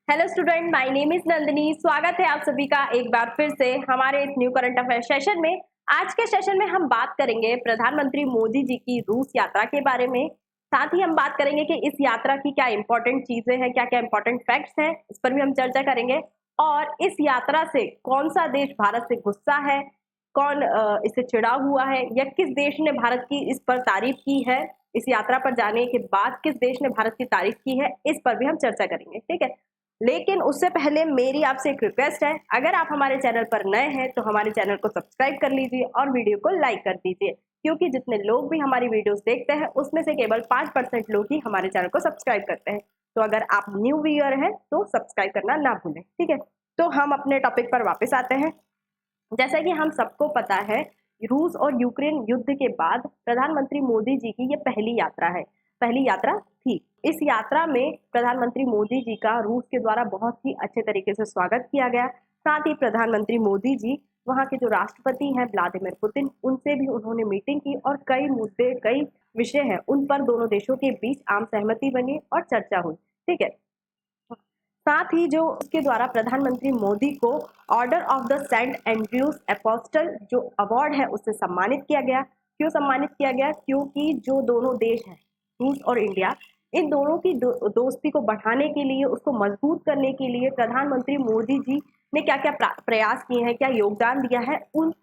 Hello student, my name is Nandini. स्वागत है आप सभी का एक बार फिर से हमारे इस न्यू करंट अफेयर सेशन में। आज के सेशन में हम बात करेंगे प्रधानमंत्री मोदी जी की रूस यात्रा के बारे में। साथ ही हम बात करेंगे कि इस यात्रा की क्या इंपॉर्टेंट चीजें हैं, क्या क्या इंपॉर्टेंट फैक्ट्स हैं, इस पर भी हम चर्चा करेंगे। और इस यात्रा से कौन सा देश भारत से गुस्सा है, कौन इससे चिढ़ा हुआ है, या किस देश ने भारत की इस पर तारीफ की है, इस यात्रा पर जाने के बाद किस देश ने भारत की तारीफ की है, इस पर भी हम चर्चा करेंगे। ठीक है, लेकिन उससे पहले मेरी आपसे एक रिक्वेस्ट है, अगर आप हमारे चैनल पर नए हैं तो हमारे चैनल को सब्सक्राइब कर लीजिए और वीडियो को लाइक कर दीजिए, क्योंकि जितने लोग भी हमारी वीडियोस देखते हैं उसमें से केवल 5% लोग ही हमारे चैनल को सब्सक्राइब करते हैं। तो अगर आप न्यू व्यूअर हैं तो सब्सक्राइब करना ना भूलें। ठीक है, तो हम अपने टॉपिक पर वापस आते हैं। जैसा कि हम सबको पता है, रूस और यूक्रेन युद्ध के बाद प्रधानमंत्री मोदी जी की ये पहली यात्रा थी। इस यात्रा में प्रधानमंत्री मोदी जी का रूस के द्वारा बहुत ही अच्छे तरीके से स्वागत किया गया। साथ ही प्रधानमंत्री मोदी जी वहाँ के जो राष्ट्रपति हैं व्लादिमीर पुतिन, उनसे भी उन्होंने मीटिंग की और कई मुद्दे, कई विषय हैं उन पर दोनों देशों के बीच आम सहमति बनी और चर्चा हुई। ठीक है, साथ ही जो उसके द्वारा प्रधानमंत्री मोदी को order of the saint Andrews apostle जो अवार्ड है उससे सम्मानित किया गया। क्यों सम्मानित किया गया? क्योंकि जो दोनों देश हैं, रूस और इंडिया, इन दोनों की दोस्ती को बढ़ाने के लिए, उसको मजबूत करने के लिए प्रधानमंत्री मोदी जी ने क्या क्या प्रयास किए हैं, क्या योगदान दिया है, उन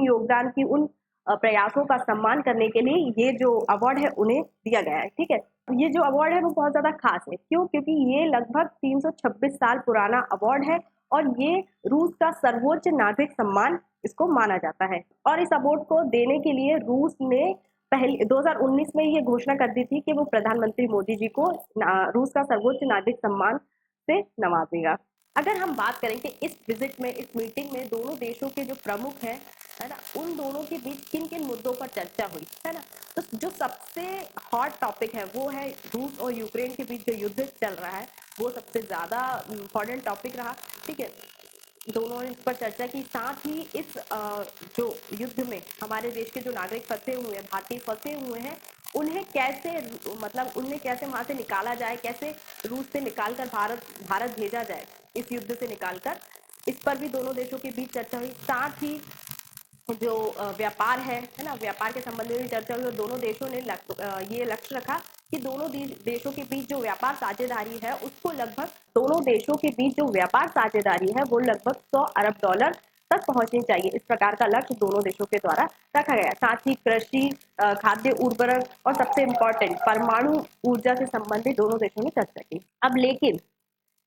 योगदान की, उन प्रयासों का सम्मान करने के लिए ये जो अवार्ड है उन्हें दिया गया है। ठीक है, ये जो अवार्ड है वो बहुत ज्यादा खास है। क्यों? क्योंकि ये लगभग 326 साल पुराना अवार्ड है और ये रूस का सर्वोच्च नागरिक सम्मान इसको माना जाता है। और इस अवार्ड को देने के लिए रूस ने पहले 2019 में ये घोषणा कर दी थी कि वो प्रधानमंत्री मोदी जी को रूस का सर्वोच्च नागरिक सम्मान से नवाजेगा। अगर हम बात करें कि इस विजिट में, इस मीटिंग में दोनों देशों के जो प्रमुख हैं, है ना, उन दोनों के बीच किन किन मुद्दों पर चर्चा हुई, है ना, तो जो सबसे हॉट टॉपिक है वो है रूस और यूक्रेन के बीच जो युद्ध चल रहा है, वो सबसे ज्यादा इम्पोर्टेंट टॉपिक रहा। ठीक है, दोनों ने इस पर चर्चा की। साथ ही इस जो युद्ध में हमारे देश के जो नागरिक फंसे हुए हैं, भारतीय फंसे हुए हैं, उन्हें कैसे, मतलब उन्हें कैसे वहां से निकाला जाए, कैसे रूस से निकालकर भारत भेजा जाए, इस युद्ध से निकालकर, इस पर भी दोनों देशों के बीच चर्चा हुई। साथ ही जो व्यापार है ना, व्यापार के संबंध में भी चर्चा हुई और दोनों देशों ने ये लक्ष्य रखा कि दोनों देशों के बीच जो व्यापार साझेदारी है उसको लगभग, दोनों देशों के बीच जो व्यापार साझेदारी है वो लगभग 100 अरब डॉलर तक पहुंचनी चाहिए। इस प्रकार का लक्ष्य दोनों देशों के द्वारा रखा गया। साथ ही कृषि, खाद्य उर्वरक और सबसे इम्पोर्टेंट परमाणु ऊर्जा से संबंधित दोनों देशों ने चर्चा की। अब लेकिन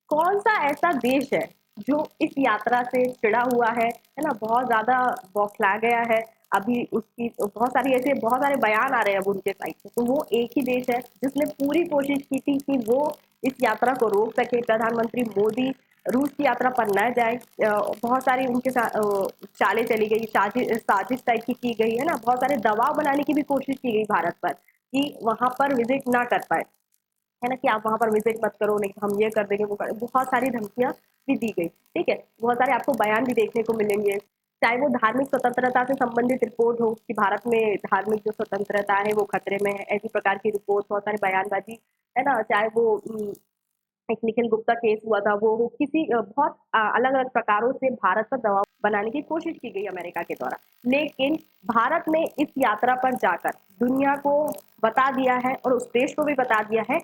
कौन सा ऐसा देश है जो इस यात्रा से चिढ़ा हुआ है ना, बहुत ज्यादा बौखला गया है? अभी उसकी बहुत सारे बयान आ रहे हैं अब उनके साइड से। तो वो एक ही देश है जिसने पूरी कोशिश की थी कि वो इस यात्रा को रोक सके, प्रधानमंत्री मोदी रूस की यात्रा पर न जाए। बहुत सारी उनके साथ चालें चली गई, साजिश टाइप की गई, है ना, बहुत सारे दबाव बनाने की भी कोशिश की गई भारत पर कि वहां पर विजिट ना कर पाए, है ना, कि आप वहां पर विजिट मत करो, नहीं तो हम ये कर देंगे, वो कर, बहुत सारी धमकियां भी दी गई। ठीक है, बहुत सारे आपको बयान भी देखने को मिलेंगे, चाहे वो धार्मिक स्वतंत्रता से संबंधित रिपोर्ट हो कि भारत में धार्मिक जो स्वतंत्रता है वो खतरे में है, ऐसी प्रकार की रिपोर्ट, बहुत सारी बयानबाजी, है ना, चाहे वो एक निखिल गुप्ता केस हुआ था, वो हो किसी बहुत अलग अलग प्रकारों से भारत पर दबाव बनाने की कोशिश की गई अमेरिका के द्वारा। लेकिन भारत ने इस यात्रा पर जाकर दुनिया को बता दिया है और उस देश को भी बता दिया है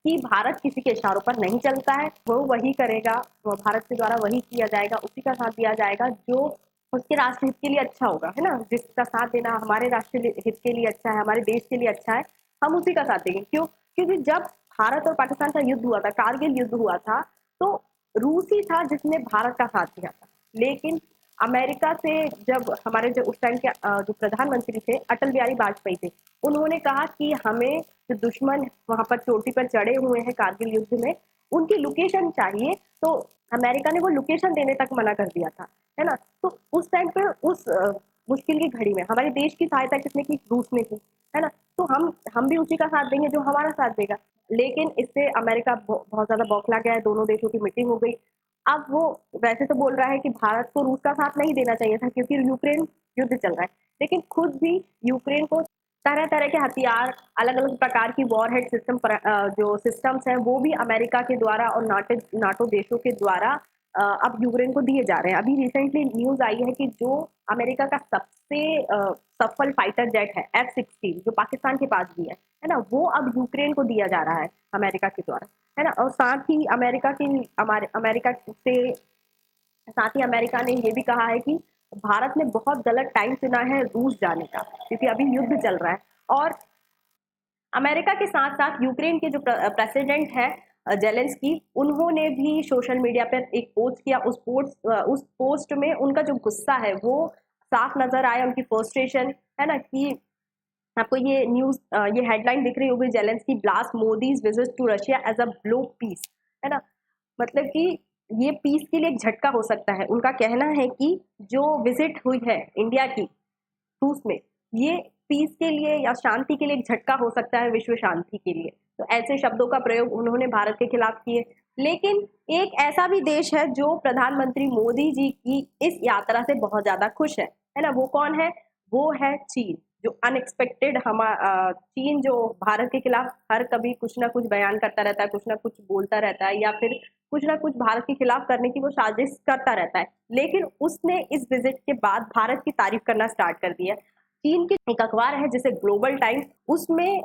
कि भारत किसी के इशारों पर नहीं चलता है, वो वही करेगा, वो भारत के द्वारा वही किया जाएगा, उसी का साथ दिया जाएगा जो उसके राष्ट्र हित के लिए अच्छा होगा, है ना, जिसका साथ देना हमारे राष्ट्र हित के लिए अच्छा है, हमारे देश के लिए अच्छा है, हम उसी का साथ देंगे। क्यों? क्योंकि जब भारत और पाकिस्तान का युद्ध हुआ था, कारगिल युद्ध हुआ था, तो रूस ही था जिसने भारत का साथ दिया था। लेकिन अमेरिका से जब हमारे जो उस टाइम के जो प्रधानमंत्री थे अटल बिहारी वाजपेयी थे, उन्होंने कहा कि हमें जो दुश्मन वहां पर चोटी पर चढ़े हुए हैं कारगिल युद्ध में, उनकी लोकेशन चाहिए। तो अमेरिका ने वो लोकेशन देने तक मना कर दिया था, है ना। तो उस टाइम पे उस मुश्किल की घड़ी में हमारे देश की सहायता किसने की? रूस ने की, है ना। तो हम भी उसी का साथ देंगे जो हमारा साथ देगा। लेकिन इससे अमेरिका बहुत ज्यादा बौखला गया है, दोनों देशों की मीटिंग हो गई। अब वो वैसे तो बोल रहा है कि भारत को रूस का साथ नहीं देना चाहिए था क्योंकि यूक्रेन युद्ध चल रहा है, लेकिन खुद भी यूक्रेन को तरह तरह के हथियार, अलग अलग प्रकार की वॉरहेड सिस्टम जो सिस्टम्स हैं वो भी अमेरिका के द्वारा और नाटो देशों के द्वारा अब यूक्रेन को दिए जा रहे हैं। अभी रिसेंटली न्यूज आई है कि जो अमेरिका का सबसे सफल फाइटर जेट है F-16 जो पाकिस्तान के पास भी है ना, वो अब यूक्रेन को दिया जा रहा है अमेरिका के द्वारा, है ना। और साथ ही अमेरिका ने ये भी कहा है कि भारत ने बहुत गलत टाइम चुना है रूस जाने का, क्योंकि अभी युद्ध चल रहा है। और अमेरिका के साथ साथ यूक्रेन के जो प्रेसिडेंट है जेलेंस्की, उन्होंने भी सोशल मीडिया पर एक पोस्ट किया। उस पोस्ट में उनका जो गुस्सा है वो साफ नजर आया, उनकी फ्रस्ट्रेशन, है ना। कि आपको ये न्यूज ये हेडलाइन दिख रही होगी, Zelensky blast Modi's visit to Russia as a blow peace, है ना। मतलब कि ये पीस के लिए एक झटका हो सकता है। उनका कहना है कि जो विजिट हुई है इंडिया की रूस में, ये पीस के लिए या शांति के लिए एक झटका हो सकता है, विश्व शांति के लिए। तो ऐसे शब्दों का प्रयोग उन्होंने भारत के खिलाफ किए। लेकिन एक ऐसा भी देश है जो प्रधानमंत्री मोदी जी की इस यात्रा से बहुत ज्यादा खुश है ना। वो कौन है? वो है चीन, जो अनएक्सपेक्टेड चीन जो भारत के खिलाफ हर कभी कुछ ना कुछ बयान करता रहता है, कुछ ना कुछ बोलता रहता है, या फिर कुछ ना कुछ भारत के खिलाफ करने की वो साजिश करता रहता है। लेकिन उसने इस विजिट के बाद भारत की तारीफ करना स्टार्ट कर दिया। चीन की एक अखबार है जैसे ग्लोबल टाइम्स, उसमें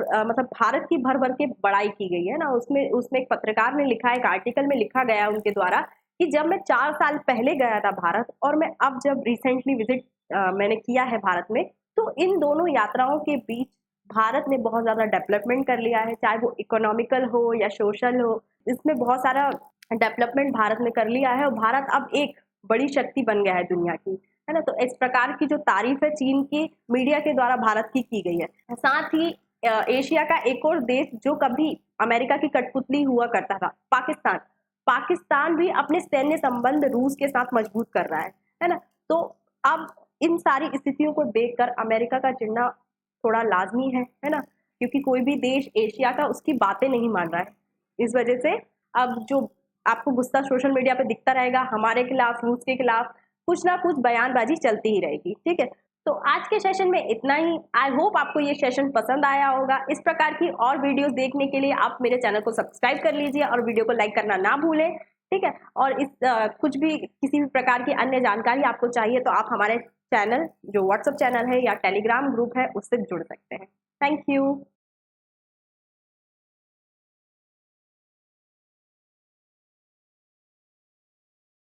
मतलब भारत की भर भर के बड़ाई की गई है ना। उसमें उसमें एक पत्रकार ने लिखा, एक आर्टिकल में लिखा गया उनके द्वारा कि जब मैं 4 साल पहले गया था भारत और मैं अब जब रिसेंटली विजिट मैंने किया है भारत में, तो इन दोनों यात्राओं के बीच भारत ने बहुत ज्यादा डेवलपमेंट कर लिया है, चाहे वो इकोनॉमिकल हो या सोशल हो। इसमें बहुत सारा डेवलपमेंट भारत ने कर लिया है और भारत अब एक बड़ी शक्ति बन गया है दुनिया की, है ना। तो इस प्रकार की जो तारीफ है चीन की मीडिया के द्वारा भारत की गई है। साथ ही एशिया का एक और देश जो कभी अमेरिका की कठपुतली हुआ करता था, पाकिस्तान, पाकिस्तान भी अपने सैन्य संबंध रूस के साथ मजबूत कर रहा है ना। तो अब इन सारी स्थितियों को देखकर अमेरिका का चिढ़ना थोड़ा लाजमी है ना, क्योंकि कोई भी देश एशिया का उसकी बातें नहीं मान रहा है। इस वजह से अब जो आपको गुस्सा सोशल मीडिया पे दिखता रहेगा, हमारे खिलाफ, रूस के खिलाफ कुछ ना कुछ बयानबाजी चलती ही रहेगी, ठीक है। तो आज के सेशन में इतना ही। आई होप आपको ये सेशन पसंद आया होगा। इस प्रकार की और वीडियोस देखने के लिए आप मेरे चैनल को सब्सक्राइब कर लीजिए और वीडियो को लाइक करना ना भूलें, ठीक है। और इस कुछ भी किसी भी प्रकार की अन्य जानकारी आपको चाहिए तो आप हमारे चैनल जो व्हाट्सएप चैनल है या टेलीग्राम ग्रुप है उससे जुड़ सकते हैं। Thank you.